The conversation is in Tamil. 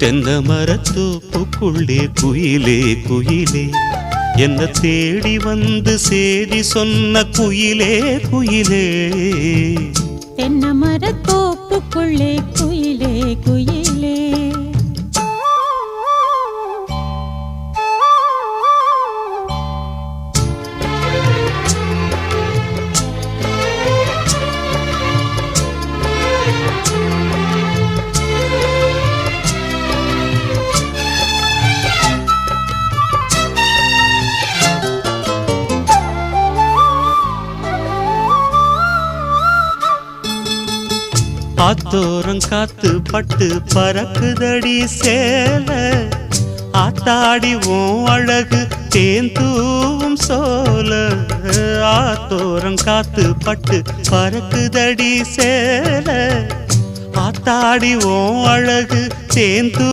தென்னை மரத்தோப்புக்குள்ளே குயிலே குயிலே என்ன தேடி வந்து சேதி சொன்ன குயிலே குயிலே. தென்னை மரத்தோப்புக்குள்ளே குயிலே குயிலே. ஆத்தோரம் காத்து பட்டு பறக்குதடி சேல ஆத்தாடி ஓம் அழகு தேந்தூவும் சோல. ஆத்தோரம் காத்து பட்டு பறக்குதடி சேல ஆத்தாடி ஓம் அழகு தேந்தூ